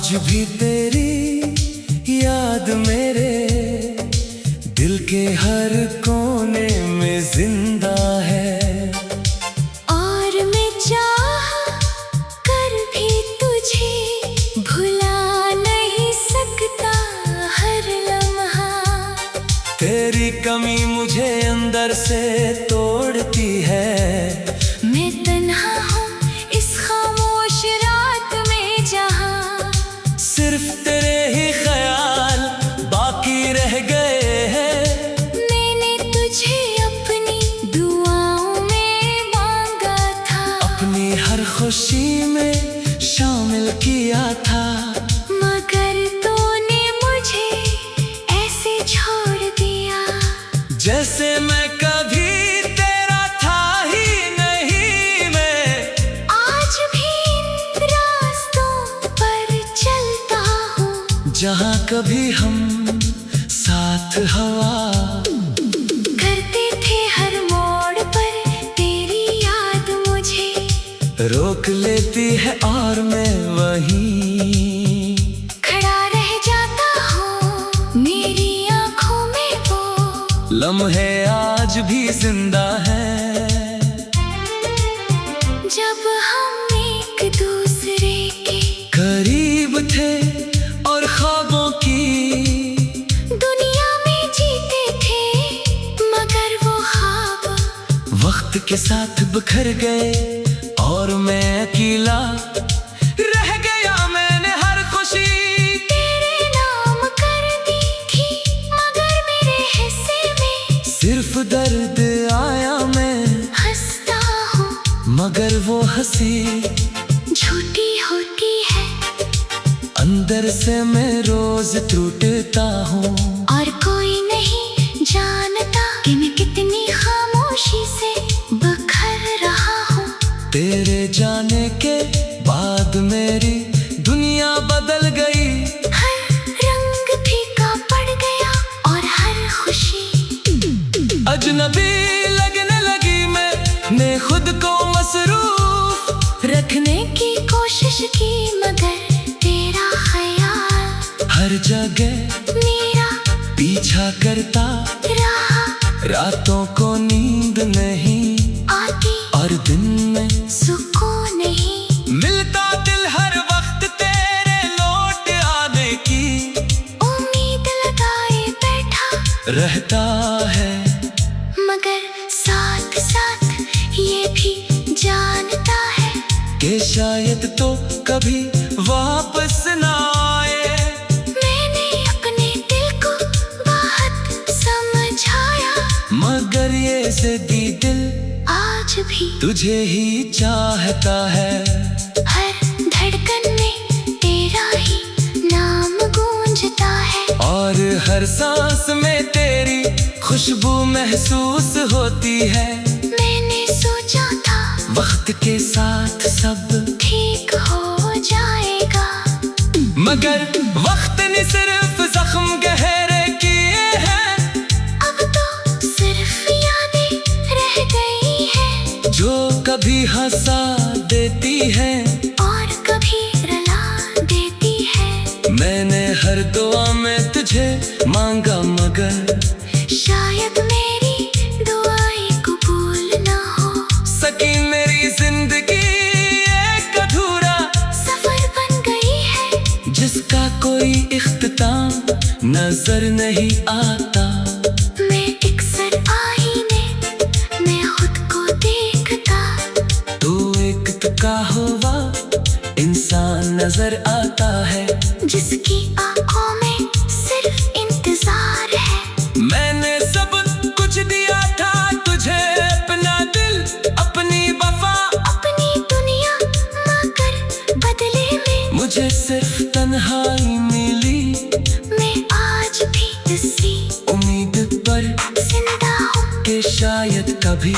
आज भी तेरी याद मेरे दिल के हर कोने में जिंदा है। और मैं चाह कर भी तुझे भुला नहीं सकता हर लम्हा। तेरी कमी मुझे अंदर से तोड़ती है। मैं तन्हा हूँ इस खामोश रात में जहाँ सिर्फ तेरे ही ख्याल बाकी रह गए हैं। मैंने तुझे अपनी दुआओं में मांगा था, अपनी हर खुशी में शामिल किया था। मगर तूने मुझे ऐसे छोड़ दिया जैसे मैं कभी तेरा था ही नहीं। मैं आज भी इन रास्तों पर चलता हूँ जहाँ कभी हम साथ हवा करते थे। हर मोड़ पर तेरी याद मुझे रोक लेती है और मैं वहीं खड़ा रह जाता हूँ। मेरी आँखों में वो लम्हे आज भी जिंदा हैं। जब हम एक दूसरे के करीब थे और ख्वाबों की दुनिया में जीते थे, मगर वो ख्वाब वक्त के साथ बिखर गए और मैं अकेला रह गया। मैंने हर खुशी तेरे नाम कर दी थी, मगर मेरे हिस्से में सिर्फ दर्द आया। मैं हंसता हूँ मगर वो हंसी झूठी होती है। अंदर से मैं रोज टूटता हूँ। और कोई नहीं जानता कि मैं कितनी खामोशी से बखर रहा हूँ। तेरे जाने के बाद मेरी दुनिया बदल गई। हर रंग फीका पड़ गया और हर खुशी अजनबी लगने लगी। मैंने खुद को मसरूफ रखने की कोशिश की, मगर तेरा ख्याल हर जगह मेरा पीछा करता रहा। रातों को नींद नहीं आती और दिन में सुकून नहीं मिलता। दिल हर वक्त तेरे लौट आने की उम्मीद लगाए बैठा रहता है। मगर साथ साथ ये भी जानता है कि शायद तो कभी वापस ना आए। मैंने अपने दिल को बहुत समझाया, मगर ये ज़िद्दी दिल आज भी तुझे ही चाहता है। हर धड़कन में तेरा ही नाम गूंजता है। और हर सांस में तेरी खुशबू महसूस होती है। मैंने सोचा था वक्त के साथ सब ठीक हो जाएगा, मगर वक्त ने सिर्फ जख्म गहरे किए हैं। अब तो सिर्फ यादें रह गई हैं जो कभी हंसा देती है और कभी रुला देती है। मैंने हर दुआ में तुझे मांगा, मगर शायद मेरी दुआएं कबूल ना हो सकी। मेरी जिंदगी एक अधूरा सफर बन गई है, जिसका कोई इख्तिताम नजर नहीं आता। मैं एक सर आईने में खुद को देखता। तू एक तुका हुआ इंसान नजर आता है, जिसकी आंखों में सिर्फ इंतजार है। मैंने सब कुछ दिया था तुझे, अपना दिल अपनी वफा अपनी दुनिया, मगर बदले में मुझे सिर्फ तन्हाई मिली। मैं आज भी इसी उम्मीद पर जिंदा हूँ कि शायद कभी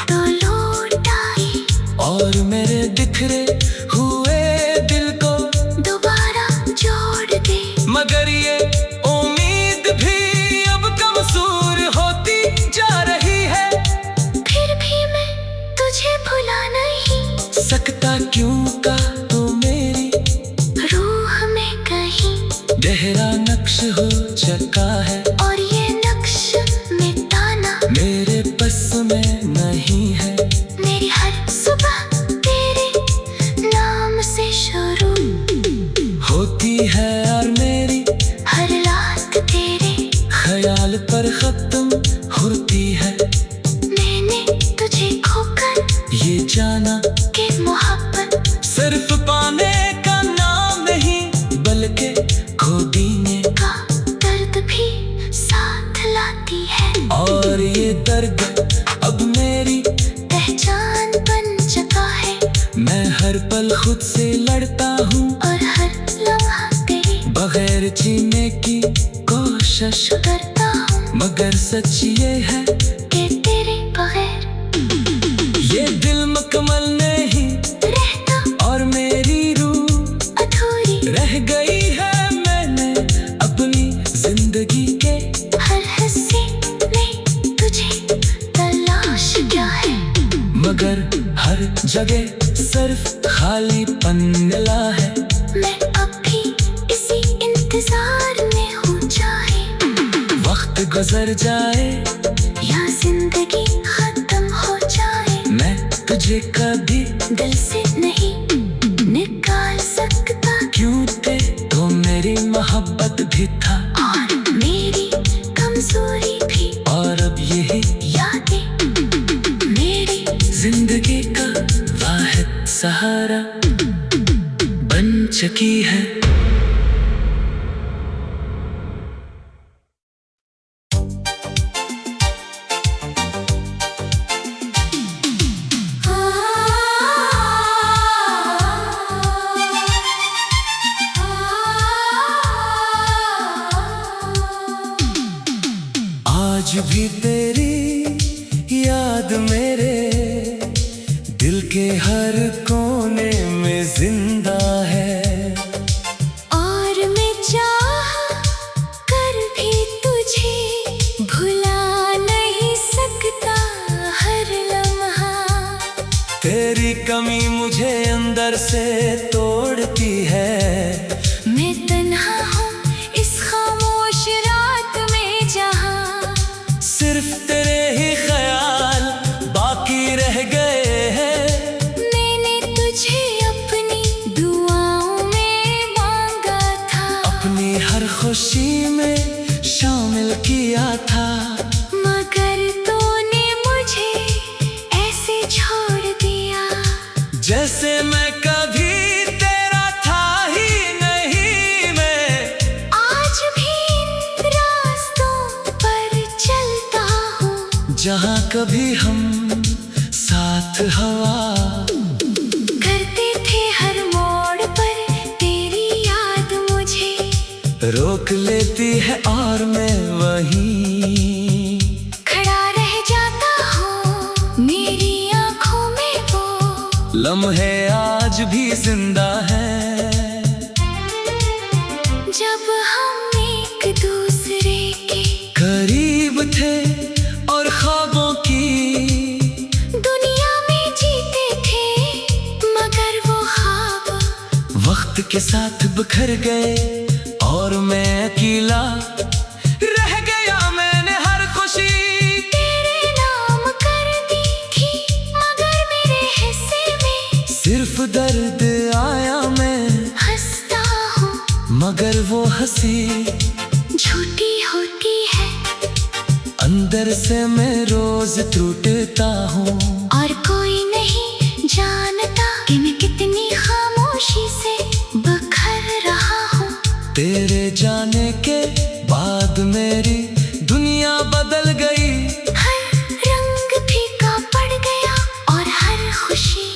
तो लौट आई और मेरे बिखरे हुए दिल को दोबारा जोड़ दे। मगर ये उम्मीद भी अब कमजोर होती जा रही है। फिर भी मैं तुझे भुला नहीं सकता क्यों का तू मेरी रूह में नक्श हो चुका है, और ये नक्श मिटाना मेरे बस में नहीं है। मेरी हर सुबह तेरे नाम से शुरू होती है और मेरी हर रात तेरे ख्याल पर खत्म होती है। मैंने तुझे खोकर ये जाना कि मोहब्बत सिर्फ पाने का नाम नहीं, बल्कि खो देने का दर्द भी साथ लाती है। और ये दर्द अब मेरी पहचान बन चुका है। मैं हर पल खुद से लड़ता हूँ, और हर लम्हा तेरे बगैर जीने की कोशिश करता हूँ, मगर सच ये है कि तेरे बगैर ये दिल मुकम्मल नहीं रहता और मेरी रूह अधूरी रह गई है। मैंने अपनी जिंदगी के हर हिस्से में तुझे तलाश किया है, मगर हर जगह सिर्फ खालीपन मिला है। मैं अब भी इसी इंतजार में हूँ, चाहे वक्त गुजर जाए या जिंदगी खत्म हो जाए, मैं तुझे कभी दिल से नहीं निकाल सकता। क्यों थे तो मेरी मोहब्बत भी था, और मेरी कमजोरी भी, और अब यही यादें मेरी जिंदगी का वाहिद सहारा बन चुकी है। आज भी तेरी याद मेरे दिल के हर कोने में जिंदा है। और मैं चाह कर भी तुझे भुला नहीं सकता हर लम्हा। तेरी कमी मुझे अंदर से तोड़ती है। मैं तन्हा हूँ इस खामोश रात में, जहाँ सिर्फ तेरे ही ख्याल बाकी रह गए हैं। मैंने तुझे अपनी दुआओं में मांगा था, अपनी हर खुशी में शामिल किया था, मगर तूने मुझे ऐसे छोड़ दिया जैसे मैं कभी तेरा था ही नहीं। मैं आज भी इन रास्तों पर चलता हूँ, जहाँ कभी हम साथ हवा करते थे हर मोड़ पर तेरी याद मुझे रोक लेती है, और मैं वहीं खड़ा रह जाता हूँ। मेरी आँखों में वो लम्हे आज भी जिंदा है। जब हम एक दूसरे के करीब थे और ख्वाबों की दुनिया में जीते थे, मगर वो ख्वाब वक्त के साथ बिखर गए, और मैं अकेला रह गया। मैंने हर खुशी तेरे नाम कर दी थी, मगर मेरे हिस्से में सिर्फ दर्द आया। मैं हंसता हूँ, मगर वो हंसी झूठी होती है। अंदर से मैं रोज टूटता हूँ, और कोई नहीं जानता कि मैं कितनी खामोशी से बखर रहा हूँ। तेरे जाने के बाद मेरी दुनिया बदल गई। हर रंग फीका पड़ गया और हर खुशी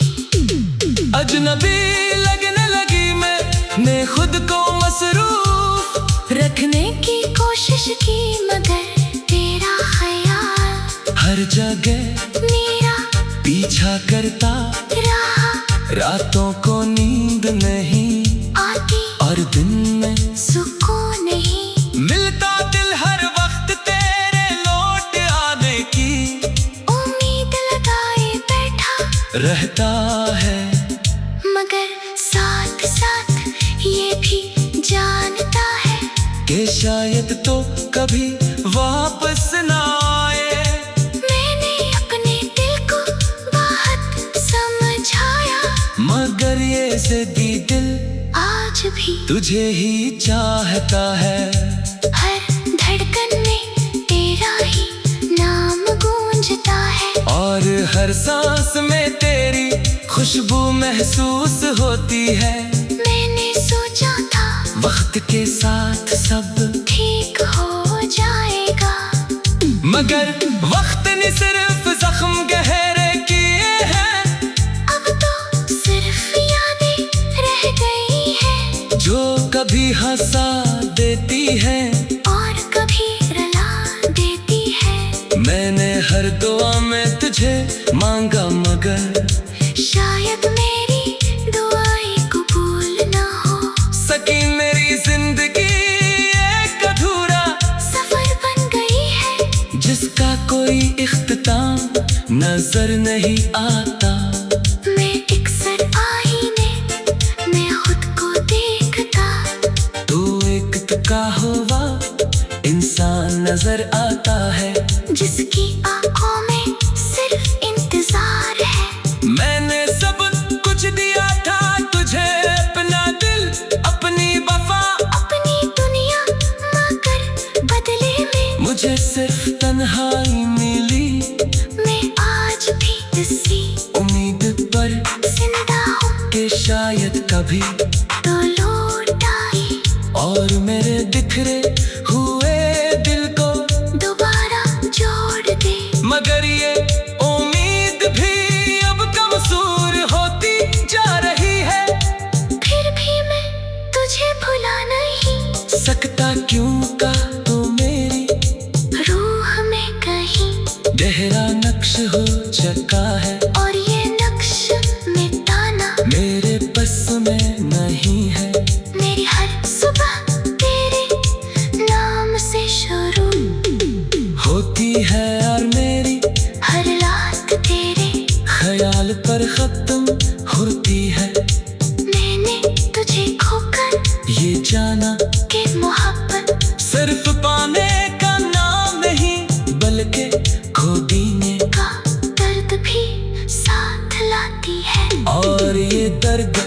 अजनबी लगने लगी। मैंने खुद को मसरूफ रखने की कोशिश की, मगर तेरा ख्याल हर जगह मेरा पीछा करता रहा। रातों को नींद नहीं आती और दिन में सुकून नहीं मिलता। दिल हर वक्त तेरे लौट आने की उम्मीद लगाए बैठा रहता है, मगर साथ साथ ये भी जानता है कि शायद तो कभी वापस ना आए। मैंने अपने दिल को बहुत समझाया, मगर ये ज़िद्दी दिल आज भी तुझे ही चाहता है। हर धड़कन में तेरा ही नाम गूंजता है, और हर सांस में तेरी खुशबू महसूस होती है। मैंने सोचा था वक्त के साथ सब ठीक हो जाएगा, मगर वक्त ने सिर्फ जख्म गहरे किए हैं। अब तो सिर्फ यादें रह गई हैं, जो कभी हंसा देती है और कभी रुला देती है। मैंने हर दुआ में तुझे मांगा, मगर शायद मेरी दुआएं कबूल ना हो सकी। मेरी जिंदगी एक अधूरा सफर बन गई है, जिसका कोई इख्तिताम नजर नहीं आता। मैं अक्सर आईने में खुद को देखता, तू एक तुका हुआ इंसान नजर आता है, जिसकी आंखों में सिर्फ इंतजार है। मैंने सब कुछ दिया था तुझे, अपना दिल अपनी वफा, अपनी दुनिया, मगर बदले में मुझे सिर्फ तन्हाई मिली। मैं आज भी इसी उम्मीद पर जिंदा हूँ कि शायद कभी तो लौट आई, और मेरे बिखरे हुए दिल को दोबारा जोड़ दे। मगर ये उम्मीद भी अब कमजोर होती जा रही है। फिर भी मैं तुझे भुला नहीं सकता, क्यों का तो मेरी रूह में कहीं, गहरा नक्श हो चुका है, और ये नक्श मिटाना मेरे बस में नहीं है। मेरी हर सुबह तेरे नाम से शुरू होती है, और मेरी हर रात तेरे ख्याल पर खत्म होती है। मैंने तुझे खोकर ये जाना के मोहब्बत सिर्फ पाने का नाम नहीं, बल्कि खो देने का दर्द भी साथ लाती है, और ये दर्द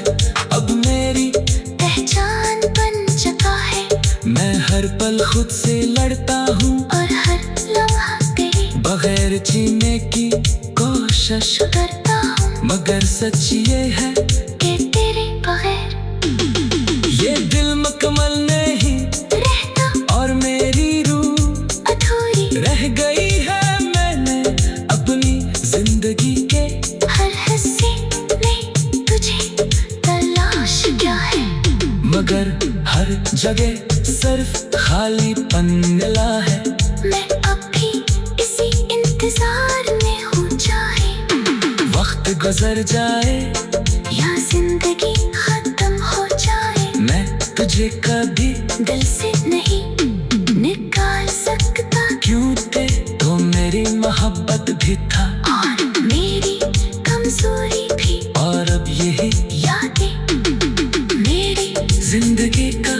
अब मेरी पहचान बन चुका है। मैं हर पल खुद से लड़ता हूँ, और हर लम्हा तेरे बगैर जीने की कोशिश करता हूँ, मगर सच ये है कि तेरे बगैर ये दिल मुकम्मल नहीं रहता, और मेरी रूह अधूरी रह गई है। मैंने अपनी जिंदगी के हर हिस्से में तुझे तलाश किया है, मगर हर जगह सिर्फ खालीपन मिला है। मैं अब भी इसी इंतजार में हूँ, चाहे वक्त गुजर जाए या जिंदगी खत्म हो जाए, मैं तुझे कभी दिल से नहीं निकाल सकता। क्यों थे तो मेरी मोहब्बत भी था, और मेरी कमजोरी भी, और अब यही यादें मेरी जिंदगी का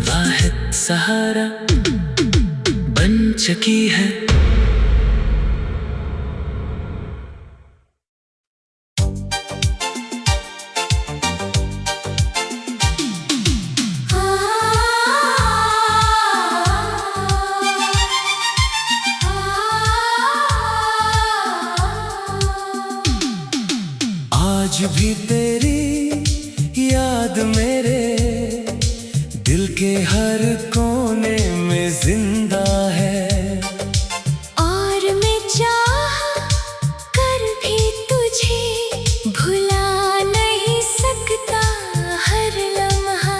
वाहिद सहारा बन चुकी है। आज भी तेरी याद मेरे दिल के हर कोने में जिंदा है, और मैं चाह कर भी तुझे भुला नहीं सकता हर लम्हा।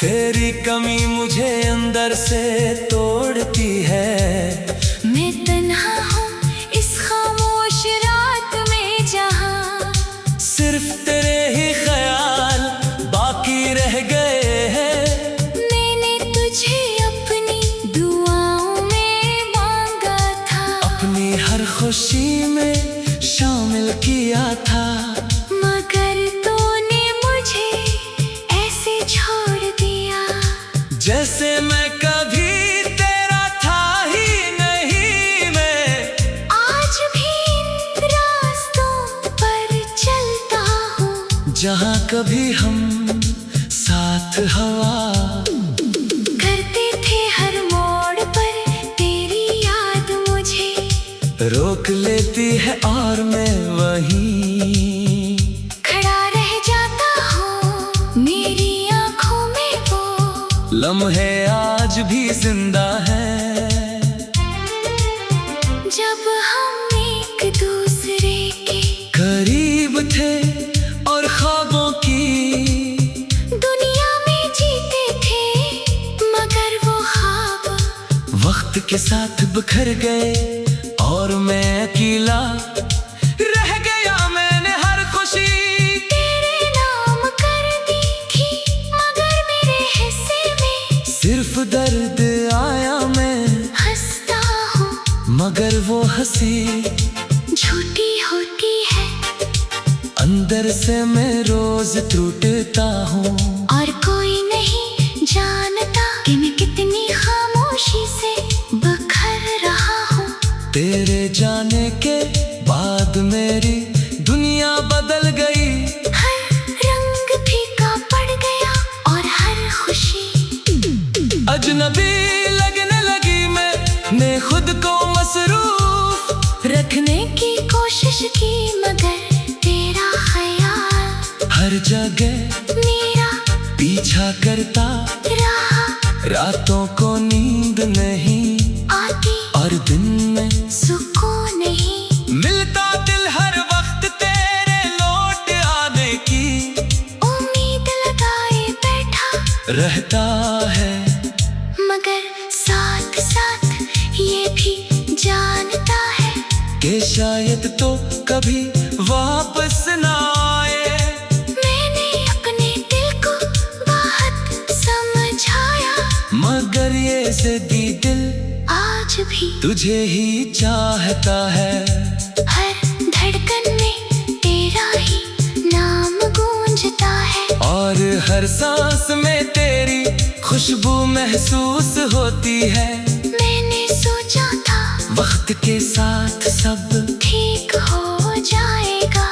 तेरी कमी मुझे अंदर से तोड़ती है। मैं तन्हा हूँ इस खामोश रात में, जहाँ सिर्फ तेरे ही ख्याल बाकी रह गए हैं। मैंने तुझे अपनी दुआओं में मांगा था, अपनी हर खुशी में शामिल किया था, मगर तूने मुझे ऐसे छोड़ दिया। जैसे मैं कभी हम साथ हवा करते थे हर मोड़ पर तेरी याद मुझे रोक लेती है और मैं वहीं खड़ा रह जाता हूँ मेरी आंखों में वो लम्हे आज भी जिंदा है जब हम एक दूसरे के करीब थे और ख्वाबों की दुनिया में जीते थे मगर वो ख्वाब वक्त के साथ बिखर गए और मैं अकेला रह गया। मैंने हर खुशी तेरे नाम कर दी थी मगर मेरे हिस्से में सिर्फ दर्द आया। मैं हंसता हूँ मगर वो हंसी झूठी होती है अंदर से मैं रोज टूटता हूँ और कोई नहीं जानता कि मैं कितनी खामोशी से बिखर रहा हूँ। तेरे जाने के बाद मेरी दुनिया बदल गई। हर रंग फीका पड़ गया और हर खुशी अजनबी लगने लगी मैंने खुद को मसरूफ रखने की कोशिश की मगर तेरा ख्याल हर जगह मेरा पीछा करता रहा। रातों को नींद नहीं आती और दिन में सुकून नहीं मिलता दिल हर वक्त तेरे लौट आने की उम्मीद लगाए बैठा रहता है मगर साथ साथ ये भी जानता है कि शायद तो कभी वापस ना आए। मैंने अपने दिल को बहुत समझाया मगर ये ज़िद्दी दिल आज भी तुझे ही चाहता है। हर धड़कन में तेरा ही नाम गूंजता है और हर सांस में तेरी खुशबू महसूस होती है। मैंने सोचा था वक्त के साथ सब ठीक हो जाएगा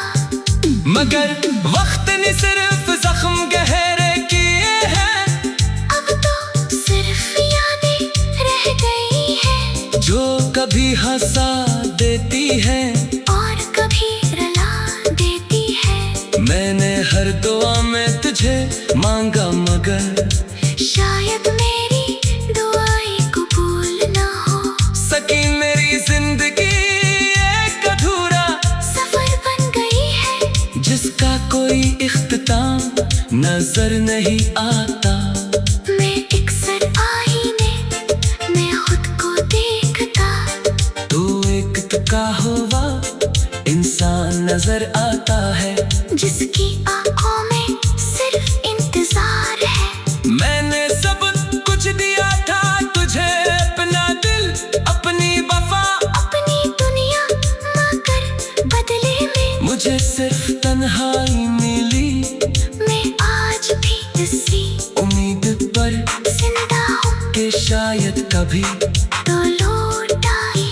मगर वक्त ने सिर्फ जख्म गहरे किए हैं। अब तो सिर्फ यादें रह गई हैं जो कभी हंसा देती है और कभी रुला देती है। मैंने हर दुआ में तुझे मांगा मगर शायद मेरी दुआएं कबूल ना हो सकी। मेरी जिंदगी एक अधूरा सफर बन गई है जिसका कोई इख्तिताम नजर नहीं आता। मैं अक्सर आईने में खुद को देखता तू एक तुका हुआ इंसान नजर आता है जिसकी आंखों में सिर्फ इंतजार है। मैंने सब कुछ दिया था तुझे अपना दिल अपनी वफा अपनी दुनिया मगर बदले में मुझे सिर्फ तन्हाई मिली। मैं आज भी इसी उम्मीद पर जिंदा हूँ कि शायद कभी तो लौट आई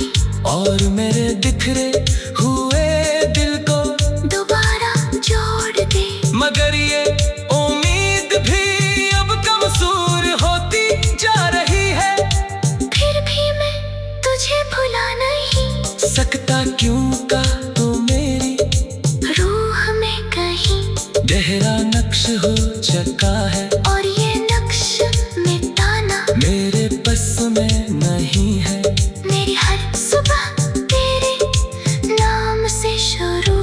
और मेरे बिखरे हुए दिल को दोबारा जोड़ दे मगर ये उम्मीद भी अब कमजोर होती जा रही है। फिर भी मैं तुझे भुला नहीं सकता क्यों का तू मेरी रूह में कहीं गहरा नक्श हो चुका है और ये नक्श मिटाना मेरे बस में नहीं है। मेरी हर सुबह तेरे नाम से शुरू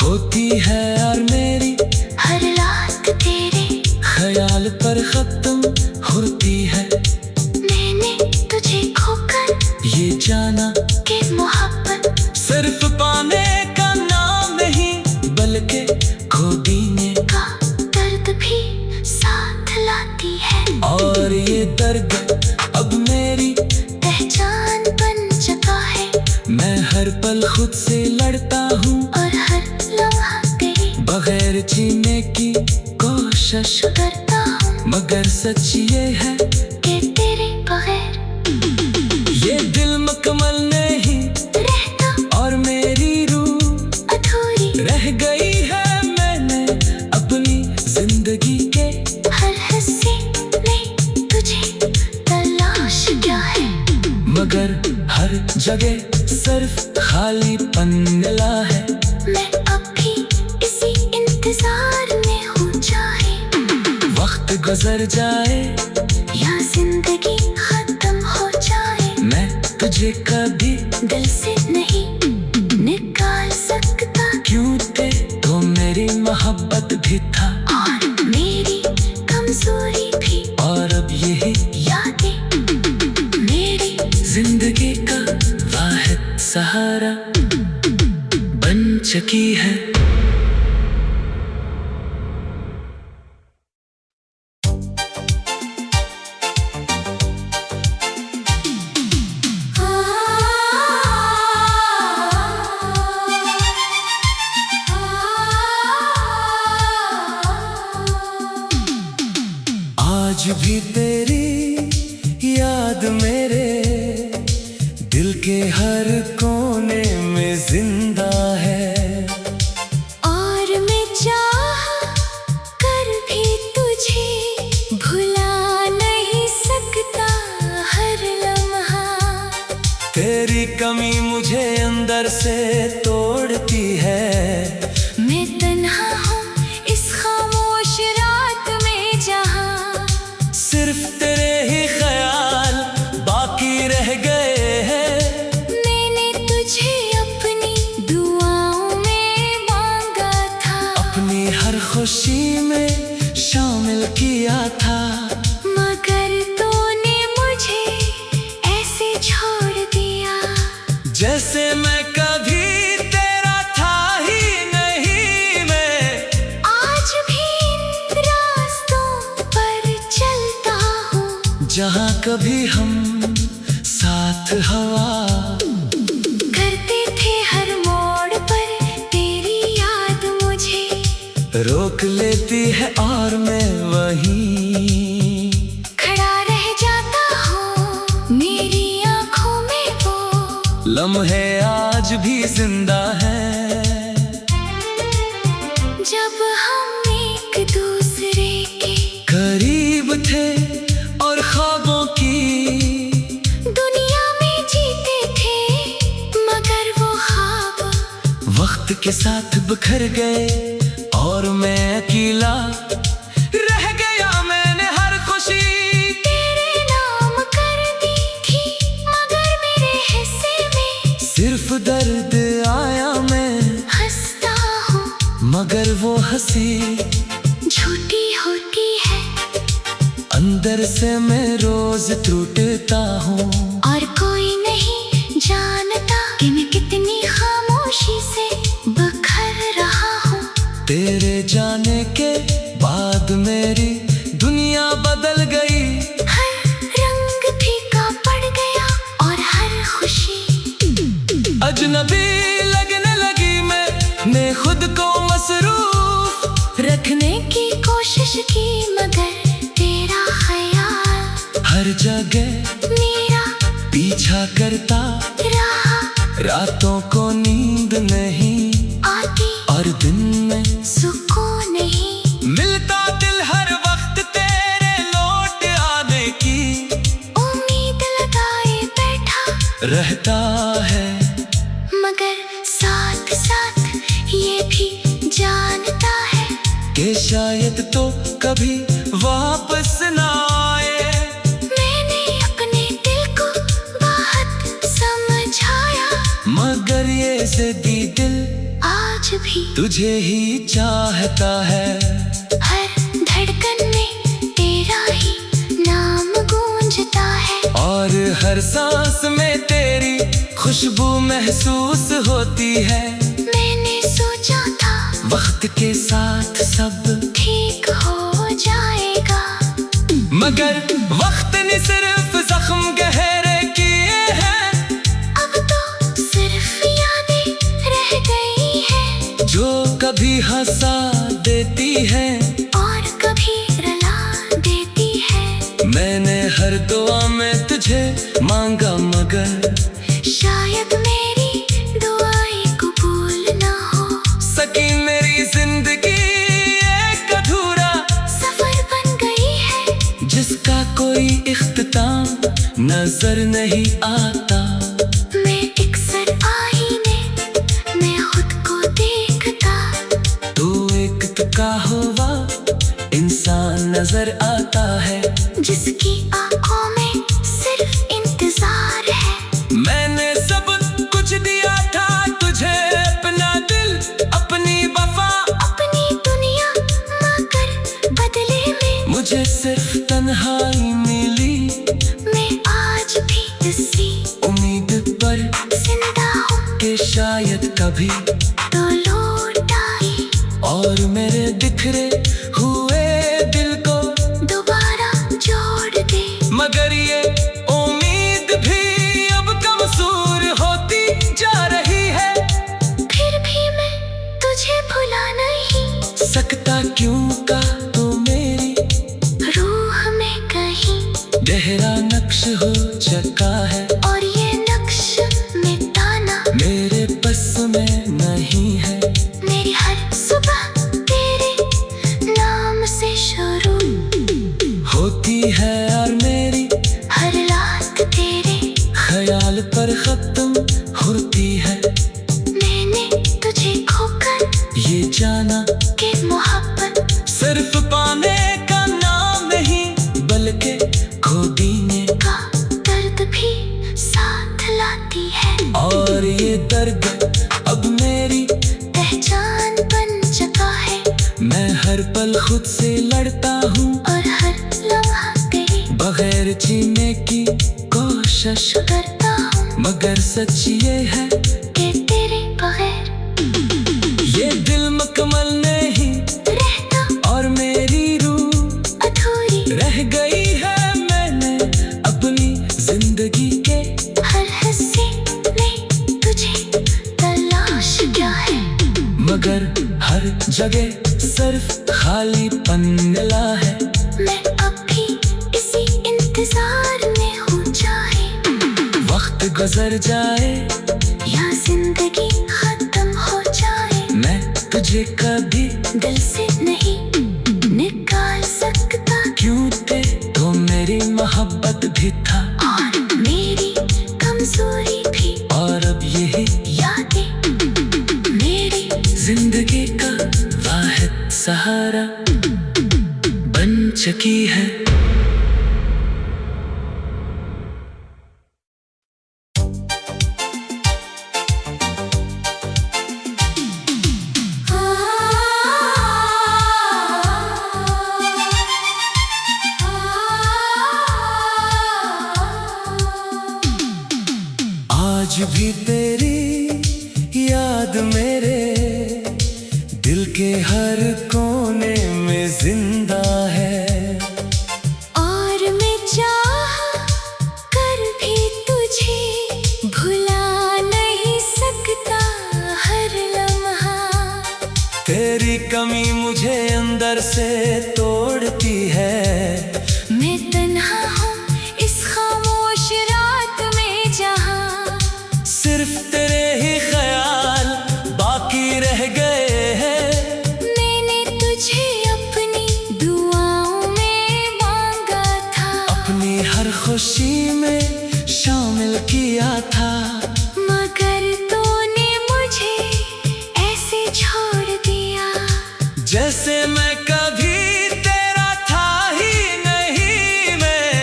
होती है और मेरी हर रात तेरे ख्याल पर खत्म होती है। मैंने तुझे खोकर ये जाना के मोहब्बत सिर्फ पाने का नाम नहीं बल्कि खो देने का दर्द भी साथ लाती है और ये दर्द अब मेरी पहचान बन चुका है। मैं हर पल खुद से लड़ता हूँ और हर लम्हा तेरे बगैर जीने की कोशिश करता हूँ मगर सच ये है कि तेरे बगैर ये दिल मुकम्मल नहीं रहता और मेरी रूह अधूरी रह गई है। मैंने अब हिस्से में तुझे तलाश क्या है। मगर हर जगह सिर्फ खालीपन मिला है। मैं अब भी इसी इंतजार में हूँ, चाहे वक्त गुजर जाए या जिंदगी खत्म हो जाए, मैं तुझे कभी दिल से नहीं निकाल सकता। क्यों थे तो मेरी मोहब्बत भी था और मेरी कमजोरी भी, और अब यही यादें मेरी जिंदगी का वाहिद सहारा बन चुकी है। आज भी तेरी याद मेरे दिल के हर कोने में जिंदा है। और मैं चाह कर भी तुझे भुला नहीं सकता हर लम्हा। तेरी कमी मुझे अंदर से तोड़ती है। मैं तन्हा हूँ इस खामोश रात में, जहाँ सिर्फ तेरे ही ख्याल बाकी रह गए हैं। मैंने तुझे अपनी दुआओं में मांगा था, अपनी हर खुशी में शामिल किया था। मगर तूने मुझे ऐसे छोड़ दिया, जैसे मैं कभी तेरा था ही नहीं। मैं आज भी इन रास्तों पर चलता हूँ, जहाँ कभी हम साथ हवा करते थे हर मोड़ पर तेरी याद मुझे रोक लेती है, और मैं वहीं खड़ा रह जाता हूँ। मेरी आँखों में वो लम्हे आज भी जिंदा है। जब हम एक दूसरे के करीब थे और ख्वाबों की दुनिया में जीते थे, मगर वो ख्वाब वक्त के साथ बिखर गए, और मैं अकेला रह गया। मैंने हर खुशी तेरे नाम कर दी थी, मगर मेरे हिस्से में सिर्फ दर्द आया। मैं हंसता हूँ मगर वो हंसी झूठी होती है, अंदर से मैं रोज टूटता हूँ। और कोई नहीं जानता कि मैं कितनी खामोशी से बखर रहा हूँ। तेरे जाने के बाद मेरी दुनिया बदल गई। हर रंग फीका पड़ गया और हर खुशी अजनबी लगने लगी। मैंने खुद को मसरूफ रखने की कोशिश की, मगर तेरा ख्याल हर जगह मेरा पीछा करता रहा। रातों को नींद नहीं आती और दिन में सुकून नहीं मिलता। दिल हर वक्त तेरे लौट आने की उम्मीद लगाए बैठा रहता है। मगर साथ साथ ये भी जानता है कि शायद तो कभी वापस ना आए। मैंने अपने दिल को बहुत समझाया, मगर ये ज़िद्दी दिल आज भी तुझे ही चाहता है। हर धड़कन में तेरा ही नाम गूंजता है, और हर सांस में तेरी खुशबू महसूस होती है। मैंने सोचा था वक्त के साथ सब ठीक हो जाएगा, मगर वक्त ने सिर्फ जख्म गहरे किए हैं। अब तो सिर्फ यादें रह गई हैं, जो कभी हंसा देती है और कभी रुला देती है। मैंने हर दुआ में तुझे मांगा, मगर शायद मेरी दुआएं कबूल ना हो सकी। मेरी जिंदगी एक अधूरा सफर बन गई है। जिसका कोई इख्तिताम नजर नहीं आता। मैं एक सर आईने मैं खुद को देखता, तू एक तुका हुआ इंसान नजर आता है, जिसकी आंखों में सिर्फ इंतजार है। मैंने सब कुछ दिया था तुझे, अपना दिल अपनी वफा अपनी दुनिया मगर बदले में मुझे सिर्फ तन्हाई मिली। मैं आज भी इसी उम्मीद पर जिंदा हूँ कि शायद कभी तो लौट आई, और मेरे बिखरे हुए दिल को दोबारा जोड़ दे। मगर ये उम्मीद भी अब कमजोर होती जा रही है। फिर भी मैं तुझे भुला नहीं सकता, क्यों का तू मेरी रूह में कहीं, गहरा नक्श हो चुका है और ये नक्श मिटाना मेरे बस में नहीं है। मेरी हर सुबह तेरे नाम से शुरू होती है और मेरी हर रात तेरे ख्याल पर खत्म होती है। मैंने तुझे खोकर ये जाना के मोहब्बत सिर्फ पाने का नाम नहीं, बल्कि खो देने का दर्द भी साथ लाती है। और ये दर्द अब मेरी पहचान बन चुका है, मैं हर पल खुद से लड़ता हूँ, और हर लम्हा तेरे बगैर जीने की कोशिश करता हूँ, मगर सच ये है कि तेरे बगैर ये दिल मुकम्मल नहीं रहता और मेरी रूह अधूरी। रह गई है। मैंने अपनी जिंदगी के हर हिस्से में तुझे तलाश किया है, मगर हर जगह सिर्फ खालीपन मिला है। मैं अब भी इसी इंतजार में हूँ, चाहे वक्त गुजर जाए या जिंदगी खत्म हो जाए, मैं तुझे कभी दिल से नहीं निकाल सकता। क्यों थे तो मेरी मोहब्बत भी था और मेरी कमजोरी भी, और अब यही यादें मेरी जिंदगी का वाहिद सहारा बन चुकी है। आज भी तेरी याद मेरे दिल के हर कोने में जिंदा है। और मैं चाह कर भी तुझे भुला नहीं सकता हर लम्हा। तेरी कमी मुझे अंदर से तोड़ती है। मैं तन्हा हूँ इस खामोश रात में, जहाँ सिर्फ तेरे ही ख्याल बाकी रह गए हैं। मैंने तुझे अपनी दुआओं में मांगा था, अपनी हर खुशी में शामिल किया था, मगर तूने मुझे ऐसे छोड़ दिया जैसे मैं कभी तेरा था ही नहीं। मैं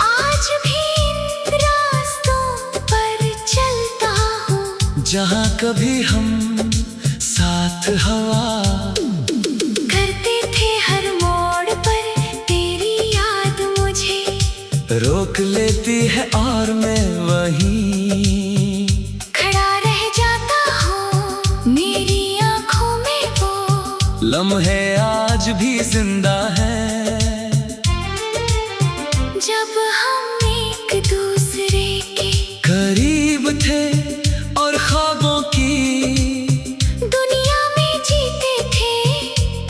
आज भी इन रास्तों पर चलता हूँ, जहाँ कभी हम साथ हवा करते थे हर मोड़ पर तेरी याद मुझे रोक लेती है, और मैं वहीं खड़ा रह जाता हूँ। मेरी आंखों में वो लम्हे आज भी जिंदा है। जब हम एक दूसरे के करीब थे और ख्वाबों की दुनिया में जीते थे,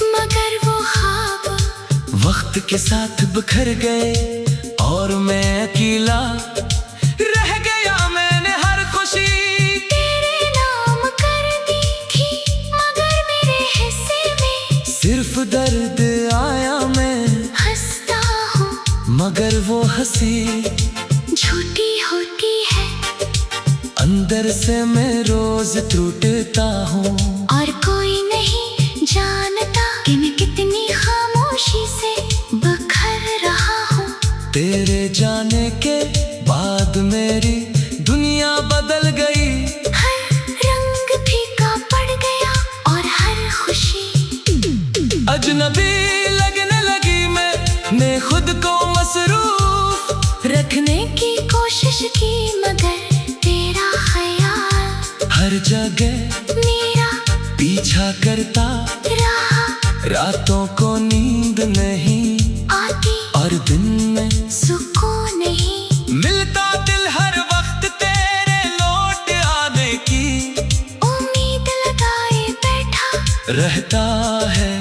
मगर वो ख्वाब वक्त के साथ बिखर गए, और मैं अकेला रह गया। मैंने हर खुशी तेरे नाम कर दी थी, मगर मेरे हिस्से में सिर्फ दर्द आया। मैं हंसता हूँ मगर वो हंसी झूठी होती है। अंदर से मैं रोज टूटता हूँ और कोई नहीं जानता कि मैं कितनी खामोशी से बिखर रहा हूँ। तेरे जाने के बाद मेरी दुनिया बदल गई। हर रंग फीका पड़ गया और हर खुशी अजनबी लगने लगी। मैंने खुद को मसरूफ रखने की कोशिश की, मगर तेरा ख्याल हर जगह मेरा पीछा करता रहा। रातों को नींद नहीं आती और दिन में सुकून नहीं मिलता। दिल हर वक्त तेरे लौट आने की उम्मीद लगाए बैठा रहता है।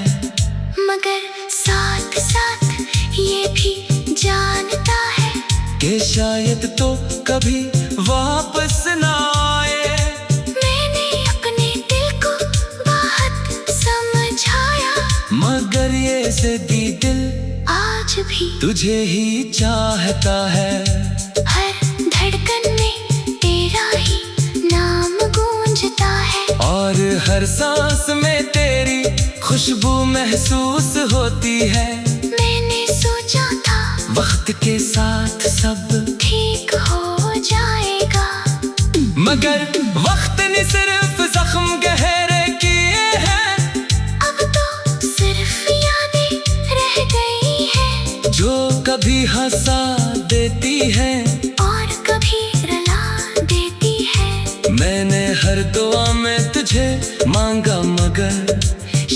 मगर साथ साथ ये भी जानता है कि शायद तो कभी वापस ना आए। मैंने अपने दिल को बहुत समझाया, मगर ये ज़िद्दी दिल आज भी तुझे ही चाहता है। हर धड़कन में तेरा ही नाम गूंजता है और हर सांस में तेरी खुशबू महसूस होती है। मैंने सोचा था वक्त के साथ सब ठीक हो जाएगा, मगर वक्त ने सिर्फ जख्म गहरे किए हैं। अब तो सिर्फ यादें रह गई हैं जो कभी हंसा देती है और कभी रुला देती है। मैंने हर दुआ में तुझे मांगा, मगर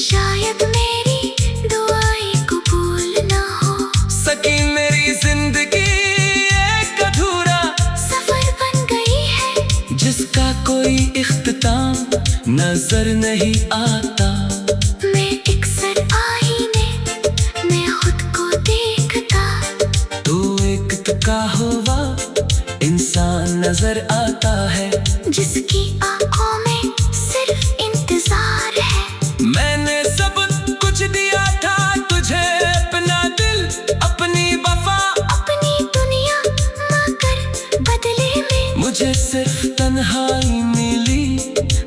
शायद मेरी दुआएं कबूल ना हो सकी। मेरी जिंदगी एक अधूरा सफर बन गई है जिसका कोई इख्तिताम नजर नहीं आता। मैं अक्सर आईने में खुद को देखता, तू एक तुका हुआ इंसान नजर आता है जिसकी आंखों में सिर्फ इंतजार है। मैंने सब कुछ दिया था तुझे, अपना दिल अपनी वफा अपनी दुनिया, मगर बदले में मुझे सिर्फ तन्हाई मिली।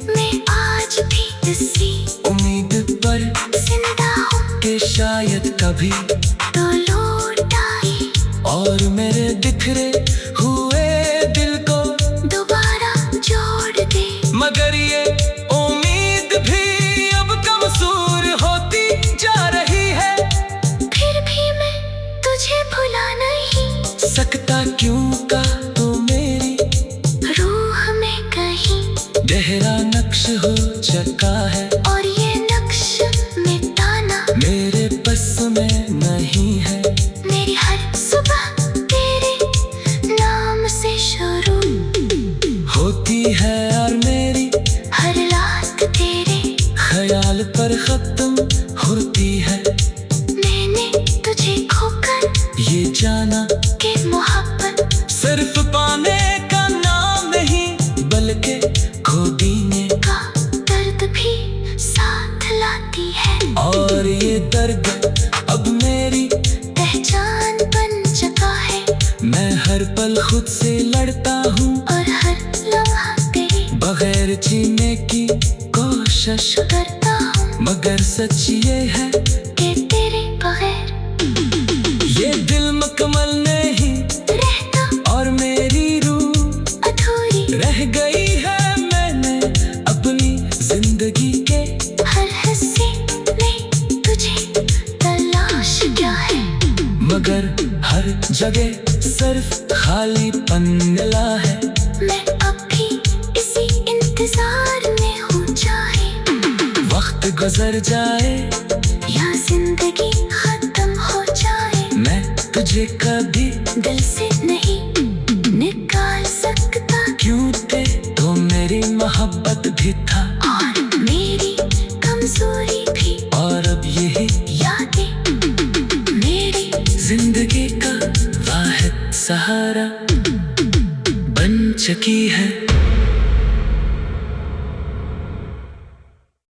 मैं आज भी इसी उम्मीद पर जिंदा हूँ कि शायद कभी तो लौट आई और मेरे बिखरे हुए दिल को दोबारा जोड़ दे। मगर ये उम्मीद भी अब कमजोर होती जा रही है। फिर भी मैं तुझे भुला नहीं सकता, क्यों का तू मेरी रूह में कहीं गहरा नक्श हो चुका है और ये नक्श मिटाना मेरे बस में नहीं है। मेरी हर सुबह तेरे नाम से शुरू होती है और मेरी हर रात तेरे ख्याल पर खत्म होती है। मैंने तुझे खोकर ये जाना कि मोहब्बत सिर्फ पाने का नाम नहीं बल्कि खो देने का दर्द भी साथ लाती है। और ये दर्द अब मेरी पहचान बन चुका है। मैं हर पल खुद से लड़ता हूँ और हर लम्हा तेरे बगैर जीने की कोशिश, करता हूँ मगर सच ये है कि तेरे बगैर ये दिल मुकम्मल नहीं रहता और मेरी रूह अधूरी रह गई है। मैंने अपनी जिंदगी के हर हिस्से में तुझे तलाश किया है, मगर हर जगह सिर्फ खालीपन मिला है। मैं अब भी इसी इंतजार में हूँ, चाहे वक्त गुजर जाए या जिंदगी खत्म हो जाए। मैं तुझे कभी दिल से नहीं निकाल सकता, क्यों थे तो मेरी मोहब्बत भी था और मेरी कमजोरी भी, और अब यही यादें मेरी जिंदगी का वाहिद सहारा बन चुकी है।